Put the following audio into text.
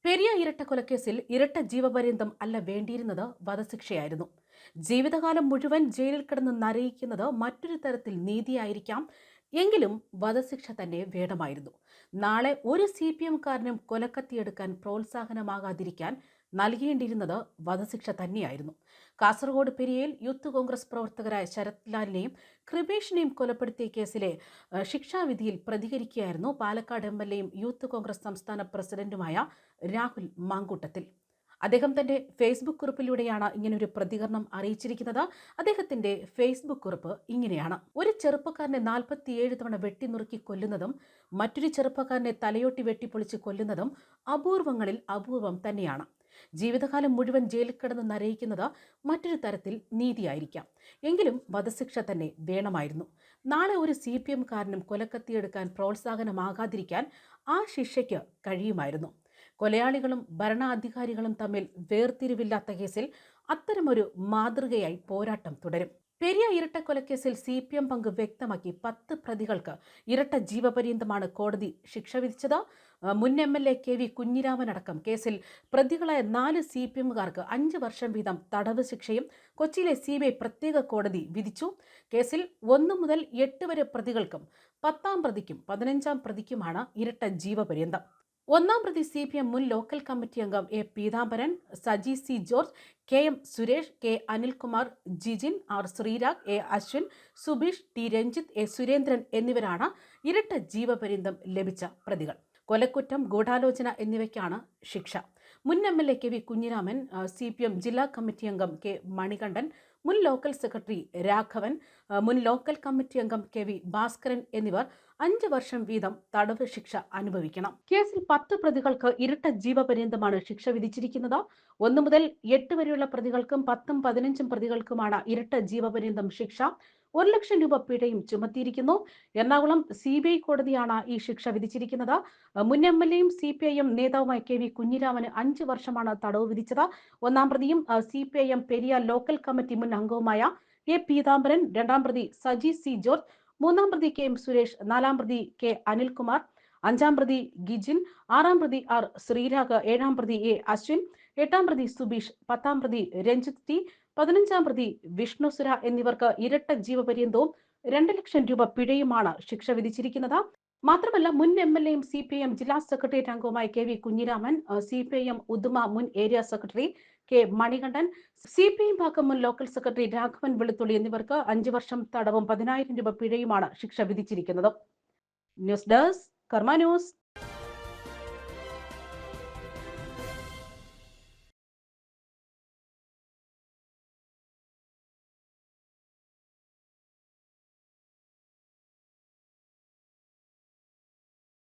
പെരിയ ഇരട്ടക്കൊലക്കേസിൽ ഇരട്ട ജീവപര്യന്തം അല്ല വേണ്ടിയിരുന്നത് വധശിക്ഷയായിരുന്നു. ജീവിതകാലം മുഴുവൻ ജയിലിൽ കിടന്ന് നരയിക്കുന്നത് മറ്റൊരു തരത്തിൽ നീതിയായിരിക്കാം. എങ്കിലും വധശിക്ഷ തന്നെ വേണമായിരുന്നു. നാളെ ഒരു CPM-കാരനും കൊലക്കത്തിയെടുക്കാൻ പ്രോത്സാഹനമാകാതിരിക്കാൻ നൽകേണ്ടിയിരുന്നത് വധശിക്ഷ തന്നെയായിരുന്നു. കാസർഗോഡ് പെരിയയിൽ യൂത്ത് കോൺഗ്രസ് പ്രവർത്തകരായ ശരത് ലാലിനെയും കൃപേഷിനെയും കൊലപ്പെടുത്തിയ കേസിലെ ശിക്ഷാവിധിയിൽ പ്രതികരിക്കുകയായിരുന്നു പാലക്കാട് MLA-യും യൂത്ത് കോൺഗ്രസ് സംസ്ഥാന പ്രസിഡന്റുമായ രാഹുൽ മാങ്കൂട്ടത്തിൽ. അദ്ദേഹം തന്റെ ഫേസ്ബുക്ക് കുറിപ്പിലൂടെയാണ് ഇങ്ങനൊരു പ്രതികരണം അറിയിച്ചിരിക്കുന്നത്. അദ്ദേഹത്തിന്റെ ഫേസ്ബുക്ക് കുറിപ്പ് ഇങ്ങനെയാണ്: ഒരു ചെറുപ്പക്കാരനെ 47 തവണ വെട്ടിനുറുക്കി കൊല്ലുന്നതും മറ്റൊരു ചെറുപ്പക്കാരനെ തലയോട്ടി വെട്ടിപ്പൊളിച്ച് കൊല്ലുന്നതും അപൂർവങ്ങളിൽ അപൂർവം തന്നെയാണ്. ജീവിതകാലം മുഴുവൻ ജയിലിൽ കിടന്ന് നരയിക്കുന്നത് മറ്റൊരു തരത്തിൽ നീതിയായിരിക്കാം. എങ്കിലും വധശിക്ഷ തന്നെ വേണമായിരുന്നു. നാളെ ഒരു CPM-കാരനും കൊലക്കത്തിയെടുക്കാൻ പ്രോത്സാഹനമാകാതിരിക്കാൻ ആ ശിക്ഷയ്ക്ക് കഴിയുമായിരുന്നു. കൊലയാളികളും ഭരണാധികാരികളും തമ്മിൽ വേർതിരിവില്ലാത്ത കേസിൽ അത്തരമൊരു മാതൃകയായി പോരാട്ടം തുടരും. പെരിയ ഇരട്ടക്കൊലക്കേസിൽ CPM പങ്ക് വ്യക്തമാക്കി 10 പ്രതികൾക്ക് ഇരട്ട ജീവപര്യന്തമാണ് കോടതി ശിക്ഷ വിധിച്ചത്. മുൻ MLA KV കുഞ്ഞിരാമൻ അടക്കം കേസിൽ പ്രതികളായ 4 CPM-കാർക്ക് 5 വർഷം വീതം തടവ് ശിക്ഷയും കൊച്ചിയിലെ CBI പ്രത്യേക കോടതി വിധിച്ചു. കേസിൽ 1 മുതൽ 8 വരെ പ്രതികൾക്കും 10-ാം പ്രതിക്കും 15-ാം പ്രതിക്കുമാണ് ഇരട്ട ജീവപര്യന്തം. 1-ാം പ്രതി CPM മുൻ ലോക്കൽ കമ്മിറ്റി അംഗം A. Peethambaran, Saji C. George, KM Suresh, K. Anilkumar, Jijin, R. Sreerag, A. Ashwin, Subeesh, T. Ranjith, A. Surendran എന്നിവരാണ് ഇരട്ട ജീവപര്യന്തം ലഭിച്ച പ്രതികൾ. കൊലക്കുറ്റം, ഗൂഢാലോചന എന്നിവയ്ക്കാണ് ശിക്ഷ. മുൻ MLA KV കുഞ്ഞിരാമൻ, CPM ജില്ലാ കമ്മിറ്റി അംഗം K. മണികണ്ഠൻ, മുൻ ലോക്കൽ സെക്രട്ടറി രാഘവൻ, മുൻ ലോക്കൽ കമ്മിറ്റി അംഗം KV ഭാസ്കരൻ എന്നിവർ 5 വർഷം വീതം തടവ് ശിക്ഷ അനുഭവിക്കണം. കേസിൽ 10 പ്രതികൾക്ക് ഇരട്ട ജീവപര്യന്തമാണ് ശിക്ഷ വിധിച്ചിരിക്കുന്നത്. 1 മുതൽ 8 വരെയുള്ള പ്രതികൾക്കും 10-ഉം 15-ഉം പ്രതികൾക്കുമാണ് ഇരട്ട ജീവപര്യന്തം ശിക്ഷ. 1 ലക്ഷം രൂപ പിഴയും ചുമത്തിയിരിക്കുന്നു. എറണാകുളം CBI കോടതിയാണ് ഈ ശിക്ഷ വിധിച്ചിരിക്കുന്നത്. മുൻ MLA-യും CPIM നേതാവുമായ KV കുഞ്ഞിരാമന് 5 വർഷമാണ് തടവ് വിധിച്ചത്. 1-ാം പ്രതിയും CPIM പെരിയ ലോക്കൽ കമ്മിറ്റി മുൻ അംഗവുമായ A. പീതാംബരൻ, 2-ാം പ്രതി സജി C. ജോർജ്, 3-ാം പ്രതി KM സുരേഷ്, 4-ാം പ്രതി K. അനിൽകുമാർ, 5-ാം പ്രതി ഗിജിൻ, 6-ാം പ്രതി R. ശ്രീരാഗ്, 7-ാം പ്രതി A. അശ്വിൻ, 8-ാം പ്രതി സുബീഷ്, 10-ാം പ്രതി രഞ്ജിത്ത് T, 15-ാം പ്രതി വിഷ്ണുസുര എന്നിവർക്ക് ഇരട്ട ജീവപര്യന്തവും 2 ലക്ഷം രൂപ പിഴയുമാണ് ശിക്ഷ വിധിച്ചിരിക്കുന്നത്. മാത്രമല്ല, മുൻ MLA-യും CPIM ജില്ലാ സെക്രട്ടേറിയറ്റ് അംഗവുമായ KV കുഞ്ഞിരാമൻ, CPIM ഉദുമ മുൻ area secretary K. Manikandan, CPIM ഭാഗം മുൻ ലോക്കൽ സെക്രട്ടറി രാഘവൻ വെളുത്തുള്ളി എന്നിവർക്ക് 5 വർഷം തടവും 10,000 രൂപ പിഴയുമാണ് ശിക്ഷ വിധിച്ചിരിക്കുന്നത്. ന്യൂസ് ഡെസ്ക് കർമ്മ ന്യൂസ്.